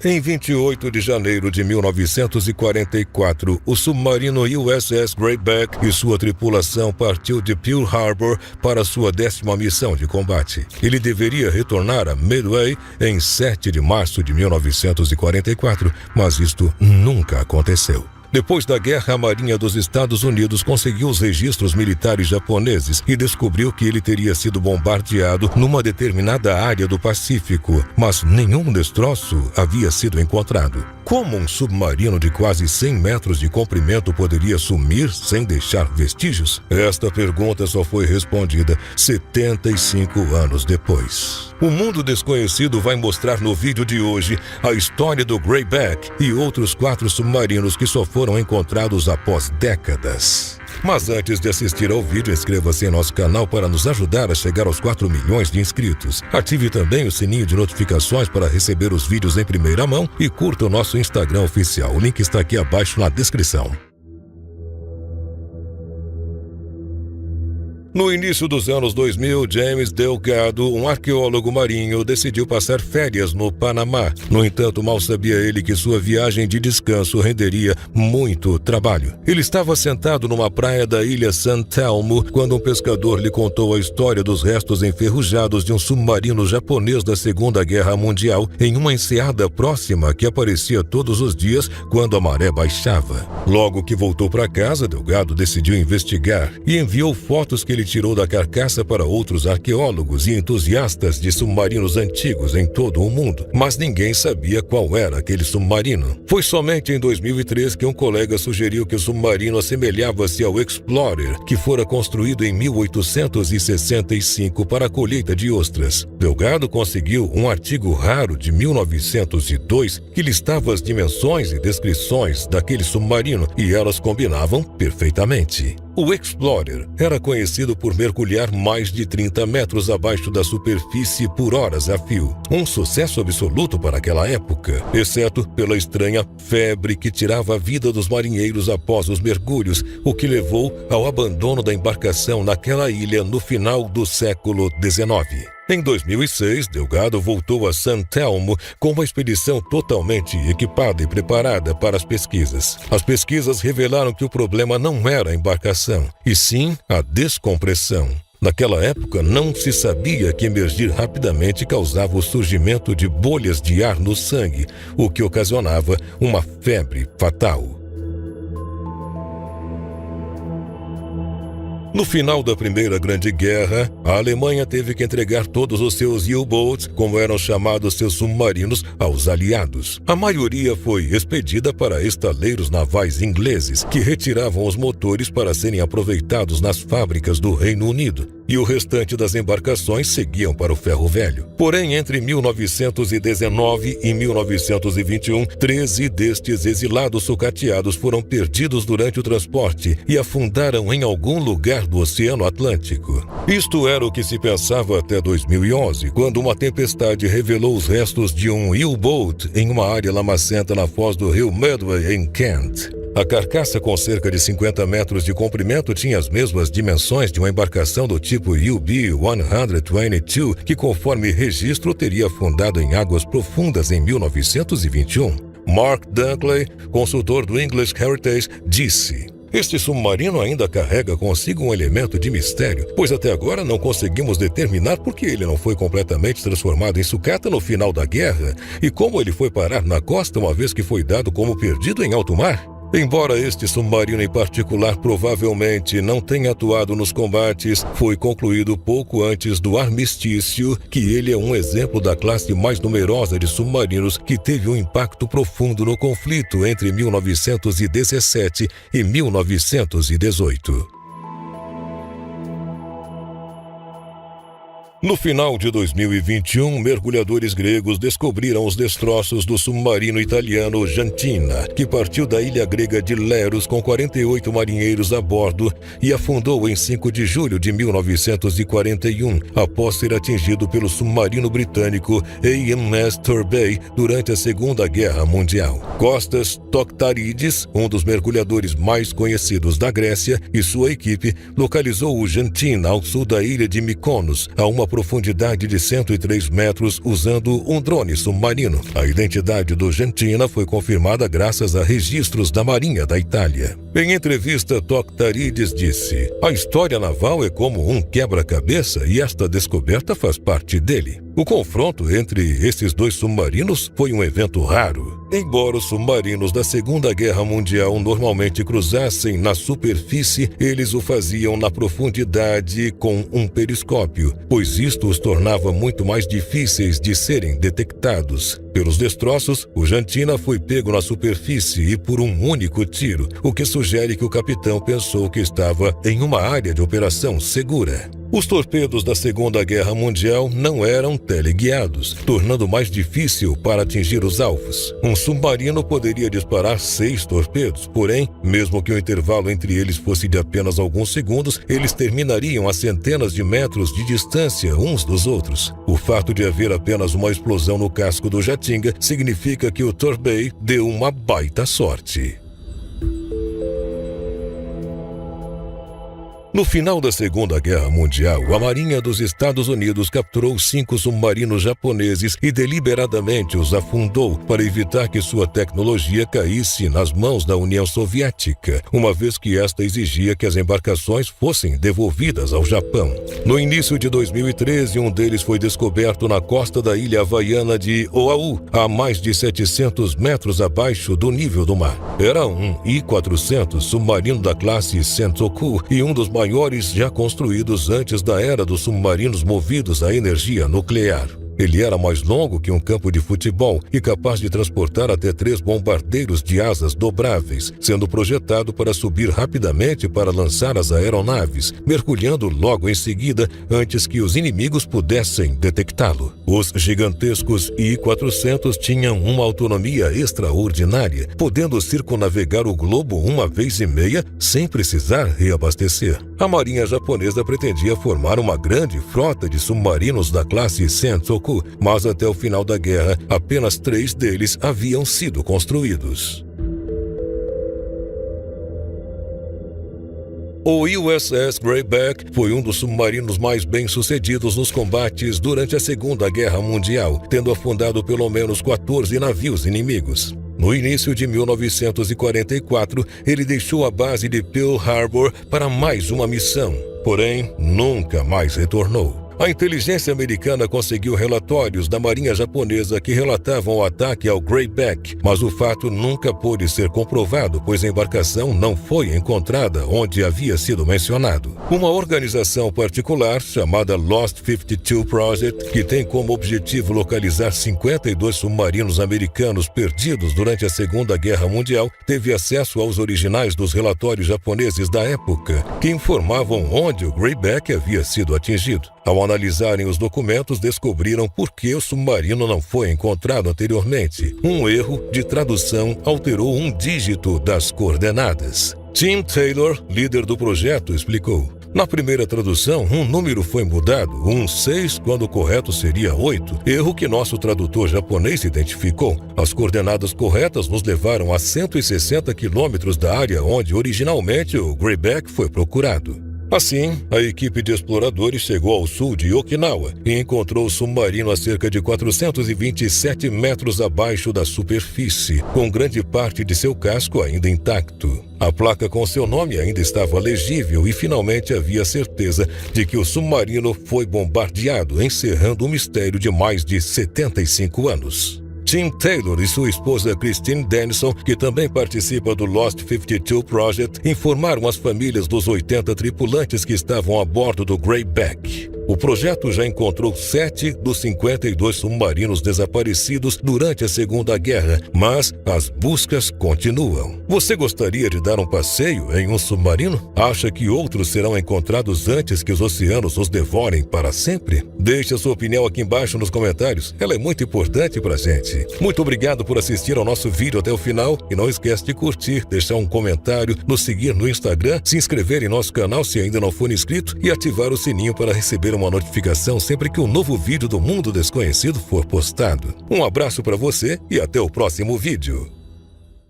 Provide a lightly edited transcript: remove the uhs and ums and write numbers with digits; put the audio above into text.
Em 28 de janeiro de 1944, o submarino USS Greyback e sua tripulação partiu de Pearl Harbor para sua 10ª missão de combate. Ele deveria retornar a Midway em 7 de março de 1944, mas isto nunca aconteceu. Depois da guerra, a Marinha dos Estados Unidos conseguiu os registros militares japoneses e descobriu que ele teria sido bombardeado numa determinada área do Pacífico, mas nenhum destroço havia sido encontrado. Como um submarino de quase 100 metros de comprimento poderia sumir sem deixar vestígios? Esta pergunta só foi respondida 75 anos depois. O Mundo Desconhecido vai mostrar no vídeo de hoje a história do Greyback e outros 4 submarinos que só foram encontrados após décadas. Mas antes de assistir ao vídeo, inscreva-se em nosso canal para nos ajudar a chegar aos 4 milhões de inscritos. Ative também o sininho de notificações para receber os vídeos em primeira mão e curta o nosso Instagram oficial. O link está aqui abaixo na descrição. No início dos anos 2000, James Delgado, um arqueólogo marinho, decidiu passar férias no Panamá. No entanto, mal sabia ele que sua viagem de descanso renderia muito trabalho. Ele estava sentado numa praia da ilha San Telmo quando um pescador lhe contou a história dos restos enferrujados de um submarino japonês da Segunda Guerra Mundial em uma enseada próxima que aparecia todos os dias quando a maré baixava. Logo que voltou para casa, Delgado decidiu investigar e enviou fotos que ele tirou da carcaça para outros arqueólogos e entusiastas de submarinos antigos em todo o mundo, mas ninguém sabia qual era aquele submarino. Foi somente em 2003 que um colega sugeriu que o submarino assemelhava-se ao Explorer, que fora construído em 1865 para a colheita de ostras. Delgado conseguiu um artigo raro de 1902 que listava as dimensões e descrições daquele submarino e elas combinavam perfeitamente. O Explorer era conhecido por mergulhar mais de 30 metros abaixo da superfície por horas a fio. Um sucesso absoluto para aquela época, exceto pela estranha febre que tirava a vida dos marinheiros após os mergulhos, o que levou ao abandono da embarcação naquela ilha no final do século XIX. Em 2006, Delgado voltou a San Telmo com uma expedição totalmente equipada e preparada para as pesquisas. As pesquisas revelaram que o problema não era a embarcação, e sim a descompressão. Naquela época, não se sabia que emergir rapidamente causava o surgimento de bolhas de ar no sangue, o que ocasionava uma febre fatal. No final da Primeira Grande Guerra, a Alemanha teve que entregar todos os seus U-boats, como eram chamados seus submarinos, aos aliados. A maioria foi expedida para estaleiros navais ingleses, que retiravam os motores para serem aproveitados nas fábricas do Reino Unido, e o restante das embarcações seguiam para o ferro velho. Porém, entre 1919 e 1921, 13 destes exilados sucateados foram perdidos durante o transporte e afundaram em algum lugar do Oceano Atlântico. Isto era o que se pensava até 2011, quando uma tempestade revelou os restos de um U-boat em uma área lamacenta na foz do rio Medway, em Kent. A carcaça, com cerca de 50 metros de comprimento, tinha as mesmas dimensões de uma embarcação do tipo UB-122, que, conforme registro, teria afundado em águas profundas em 1921. Mark Dunkley, consultor do English Heritage, disse: "Este submarino ainda carrega consigo um elemento de mistério, pois até agora não conseguimos determinar por que ele não foi completamente transformado em sucata no final da guerra e como ele foi parar na costa uma vez que foi dado como perdido em alto mar." Embora este submarino em particular provavelmente não tenha atuado nos combates, foi concluído pouco antes do armistício que ele é um exemplo da classe mais numerosa de submarinos que teve um impacto profundo no conflito entre 1917 e 1918. No final de 2021, mergulhadores gregos descobriram os destroços do submarino italiano Jantina, que partiu da ilha grega de Leros com 48 marinheiros a bordo e afundou em 5 de julho de 1941, após ser atingido pelo submarino britânico AMS Torbay durante a Segunda Guerra Mundial. Kostas Toktaridis, um dos mergulhadores mais conhecidos da Grécia, e sua equipe localizou o Jantina ao sul da ilha de Mykonos, a uma uma profundidade de 103 metros usando um drone submarino. A identidade do Gentina foi confirmada graças a registros da Marinha da Itália. Em entrevista, Toctarides disse: "A história naval é como um quebra-cabeça e esta descoberta faz parte dele." O confronto entre esses dois submarinos foi um evento raro. Embora os submarinos da Segunda Guerra Mundial normalmente cruzassem na superfície, eles o faziam na profundidade com um periscópio, pois isto os tornava muito mais difíceis de serem detectados. Pelos destroços, o Gentina foi pego na superfície e por um único tiro, o que sugere que o capitão pensou que estava em uma área de operação segura. Os torpedos da Segunda Guerra Mundial não eram teleguiados, tornando mais difícil para atingir os alvos. Um submarino poderia disparar 6 torpedos, porém, mesmo que o intervalo entre eles fosse de apenas alguns segundos, eles terminariam a centenas de metros de distância uns dos outros. O fato de haver apenas uma explosão no casco do Jatinga significa que o Torbay deu uma baita sorte. No final da Segunda Guerra Mundial, a Marinha dos Estados Unidos capturou 5 submarinos japoneses e deliberadamente os afundou para evitar que sua tecnologia caísse nas mãos da União Soviética, uma vez que esta exigia que as embarcações fossem devolvidas ao Japão. No início de 2013, um deles foi descoberto na costa da ilha havaiana de Oahu, a mais de 700 metros abaixo do nível do mar. Era um I-400 submarino da classe Sentoku e um dos maiores já construídos antes da era dos submarinos movidos à energia nuclear. Ele era mais longo que um campo de futebol e capaz de transportar até 3 bombardeiros de asas dobráveis, sendo projetado para subir rapidamente para lançar as aeronaves, mergulhando logo em seguida antes que os inimigos pudessem detectá-lo. Os gigantescos I-400 tinham uma autonomia extraordinária, podendo circunnavegar o globo uma vez e meia sem precisar reabastecer. A Marinha japonesa pretendia formar uma grande frota de submarinos da classe Sentoku, mas até o final da guerra, apenas 3 deles haviam sido construídos. O USS Greyback foi um dos submarinos mais bem-sucedidos nos combates durante a Segunda Guerra Mundial, tendo afundado pelo menos 14 navios inimigos. No início de 1944, ele deixou a base de Pearl Harbor para mais uma missão, porém, nunca mais retornou. A inteligência americana conseguiu relatórios da Marinha japonesa que relatavam o ataque ao Greyback, mas o fato nunca pôde ser comprovado, pois a embarcação não foi encontrada onde havia sido mencionado. Uma organização particular, chamada Lost 52 Project, que tem como objetivo localizar 52 submarinos americanos perdidos durante a Segunda Guerra Mundial, teve acesso aos originais dos relatórios japoneses da época, que informavam onde o Greyback havia sido atingido. Ao analisarem os documentos, descobriram por que o submarino não foi encontrado anteriormente. Um erro de tradução alterou um dígito das coordenadas. Tim Taylor, líder do projeto, explicou: "Na primeira tradução, um número foi mudado, um 6, quando o correto seria 8, erro que nosso tradutor japonês identificou. As coordenadas corretas nos levaram a 160 quilômetros da área onde originalmente o Greyback foi procurado." Assim, a equipe de exploradores chegou ao sul de Okinawa e encontrou o submarino a cerca de 427 metros abaixo da superfície, com grande parte de seu casco ainda intacto. A placa com seu nome ainda estava legível e finalmente havia certeza de que o submarino foi bombardeado, encerrando o mistério de mais de 75 anos. Tim Taylor e sua esposa Christine Denison, que também participa do Lost 52 Project, informaram as famílias dos 80 tripulantes que estavam a bordo do Greyback. O projeto já encontrou 7 dos 52 submarinos desaparecidos durante a Segunda Guerra, mas as buscas continuam. Você gostaria de dar um passeio em um submarino? Acha que outros serão encontrados antes que os oceanos os devorem para sempre? Deixe a sua opinião aqui embaixo nos comentários, ela é muito importante pra gente. Muito obrigado por assistir ao nosso vídeo até o final e não esquece de curtir, deixar um comentário, nos seguir no Instagram, se inscrever em nosso canal se ainda não for inscrito e ativar o sininho para receber uma notificação sempre que um novo vídeo do Mundo Desconhecido for postado. Um abraço para você e até o próximo vídeo.